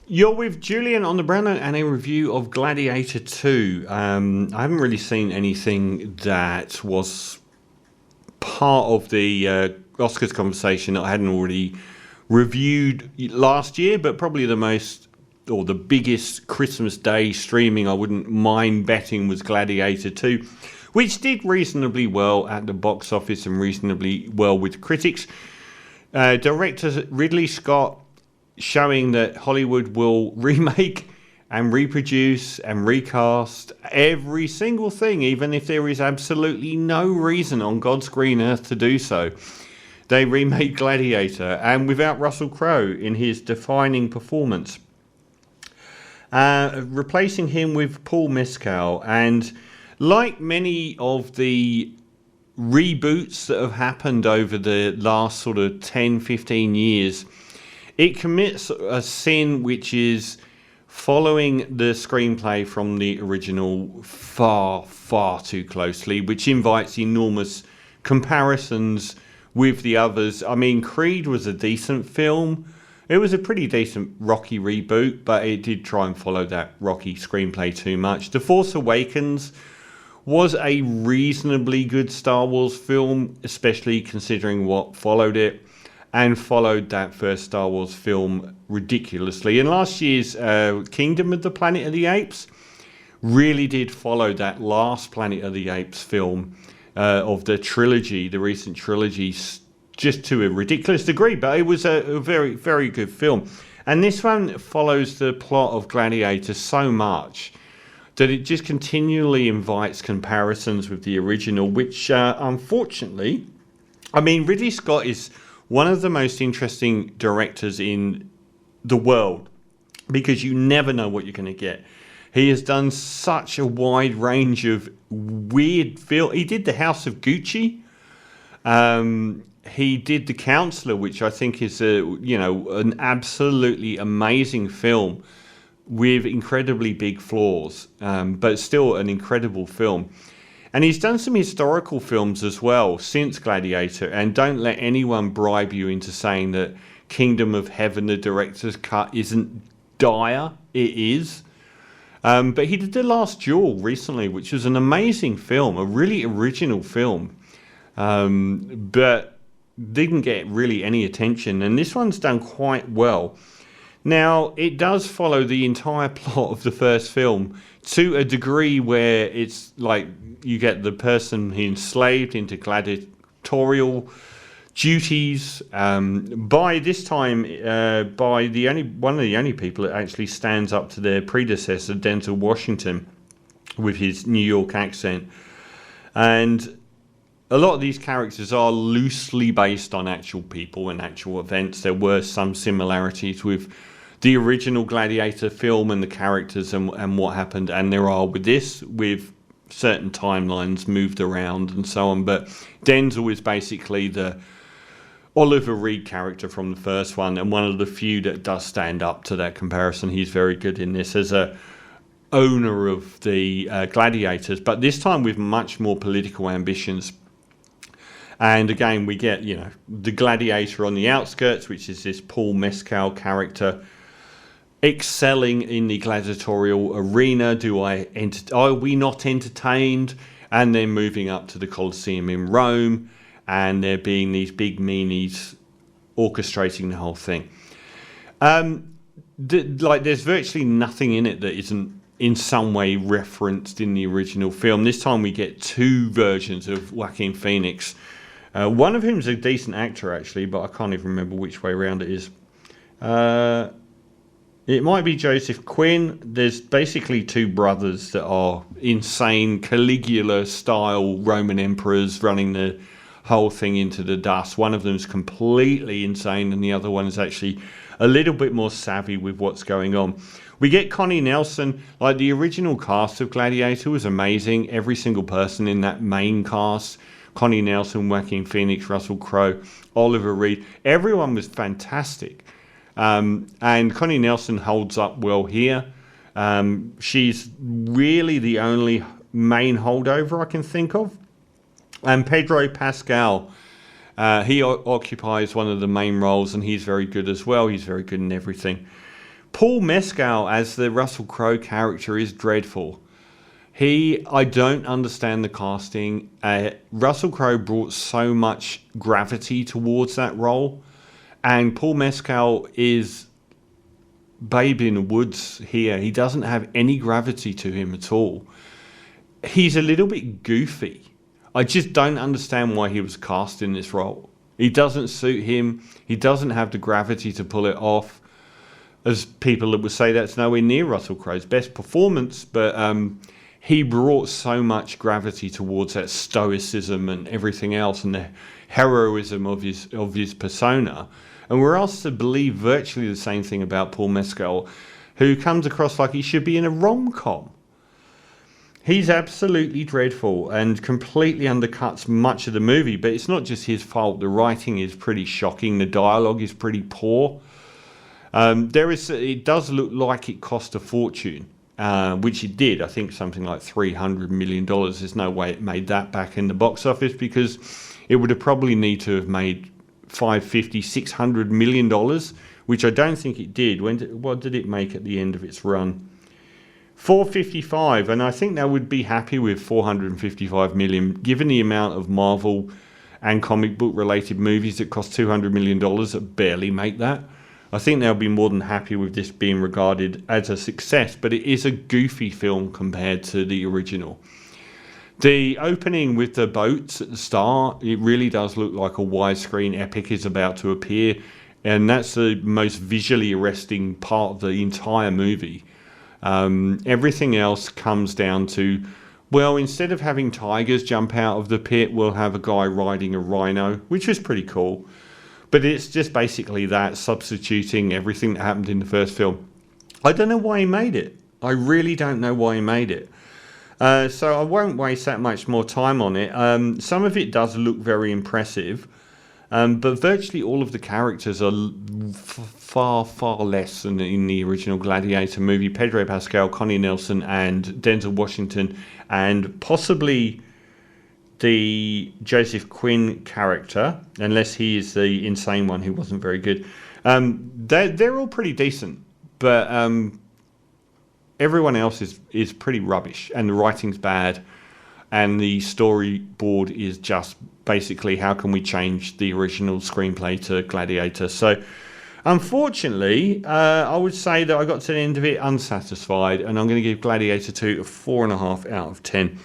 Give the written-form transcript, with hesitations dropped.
You're with Julian on the Brownlow and a review of Gladiator 2. I haven't really seen anything that was part of the Oscars conversation that I hadn't already reviewed last year, but probably the biggest Christmas Day streaming I wouldn't mind betting was Gladiator 2, which did reasonably well at the box office and reasonably well with critics. Director Ridley Scott showing that Hollywood will remake and reproduce and recast every single thing, even if there is absolutely no reason on God's green earth to do so. They remade Gladiator, and without Russell Crowe in his defining performance. Replacing him with Paul Mescal, and like many of the reboots that have happened over the last sort of 10-15 years, it commits a sin which is following the screenplay from the original far, far too closely, which invites enormous comparisons with the others. I mean, Creed was a decent film. It was a pretty decent Rocky reboot, but it did try and follow that Rocky screenplay too much. The Force Awakens was a reasonably good Star Wars film, especially considering what followed it, and followed that first Star Wars film ridiculously. And last year's Kingdom of the Planet of the Apes really did follow that last Planet of the Apes film of the trilogy, the recent trilogy, just to a ridiculous degree. But it was a very, very good film. And this one follows the plot of Gladiator so much that it just continually invites comparisons with the original, which unfortunately, I mean, Ridley Scott is one of the most interesting directors in the world because you never know what you're going to get. He has done such a wide range of weird film. He did The House of Gucci. He did The Counselor, which I think is an absolutely amazing film with incredibly big flaws, but still an incredible film. And he's done some historical films as well since Gladiator, and don't let anyone bribe you into saying that Kingdom of Heaven, the director's cut, isn't dire. It is. But he did The Last Duel recently, which was an amazing film, a really original film, but didn't get really any attention. And this one's done quite well. Now, it does follow the entire plot of the first film to a degree where it's like you get the person enslaved into gladiatorial duties. By this time, by one of the only people that actually stands up to their predecessor, Denzel Washington, with his New York accent. And a lot of these characters are loosely based on actual people and actual events. There were some similarities with the original Gladiator film and the characters and what happened, and there are with this, with certain timelines moved around and so on. But Denzel is basically the Oliver Reed character from the first one, and one of the few that does stand up to that comparison. He's very good in this as a owner of the gladiators, but this time with much more political ambitions. And again, we get, the gladiator on the outskirts, which is this Paul Mescal character, excelling in the gladiatorial arena. Are we not entertained? And then moving up to the Colosseum in Rome, and there being these big meanies orchestrating the whole thing. There's virtually nothing in it that isn't in some way referenced in the original film. This time we get two versions of Joaquin Phoenix. One of whom's a decent actor, actually, but I can't even remember which way around it is. It might be Joseph Quinn. There's basically two brothers that are insane Caligula-style Roman emperors running the whole thing into the dust. One of them's completely insane, and the other one is actually a little bit more savvy with what's going on. We get Connie Nelson. Like, the original cast of Gladiator was amazing. Every single person in that main cast, Connie Nelson, Joaquin Phoenix, Russell Crowe, Oliver Reed, everyone was fantastic. And Connie Nelson holds up well here. She's really the only main holdover I can think of. And Pedro Pascal, he occupies one of the main roles, and he's very good as well. He's very good in everything. Paul Mescal as the Russell Crowe character is dreadful. I don't understand the casting. Russell Crowe brought so much gravity towards that role, and Paul Mescal is babe in the woods here. He doesn't have any gravity to him at all. He's a little bit goofy. I just don't understand why he was cast in this role. He doesn't suit him. He doesn't have the gravity to pull it off. As people that would say, that's nowhere near Russell Crowe's best performance, but he brought so much gravity towards that stoicism and everything else, and the heroism of his persona. And we're asked to believe virtually the same thing about Paul Mescal, who comes across like he should be in a rom-com. He's absolutely dreadful and completely undercuts much of the movie, but it's not just his fault. The writing is pretty shocking. The dialogue is pretty poor. It does look like it cost a fortune, which it did. I think something like $300 million. There's no way it made that back in the box office, because it would have probably need to have made $550-600 million, which I don't think it did. What did it make at the end of its run? 455, and I think they would be happy with 455 million, given the amount of Marvel and comic book related movies that cost $200 million that barely make that. I think they'll be more than happy with this being regarded as a success, but it is a goofy film compared to the original. The opening with the boats at the start, it really does look like a widescreen epic is about to appear, and that's the most visually arresting part of the entire movie. Everything else comes down to, well, instead of having tigers jump out of the pit, we'll have a guy riding a rhino, which was pretty cool. But it's just basically that, substituting everything that happened in the first film. I don't know why he made it. I really don't know why he made it. So I won't waste that much more time on it. Some of it does look very impressive, but virtually all of the characters are far, far less than in the original Gladiator movie. Pedro Pascal, Connie Nielsen, and Denzel Washington, and possibly the Joseph Quinn character, unless he is the insane one who wasn't very good. They're all pretty decent, but everyone else is pretty rubbish, and the writing's bad, and the storyboard is just basically how can we change the original screenplay to Gladiator. So unfortunately, I would say that I got to the end of it unsatisfied, and I'm going to give Gladiator 2 a 4.5 out of 10.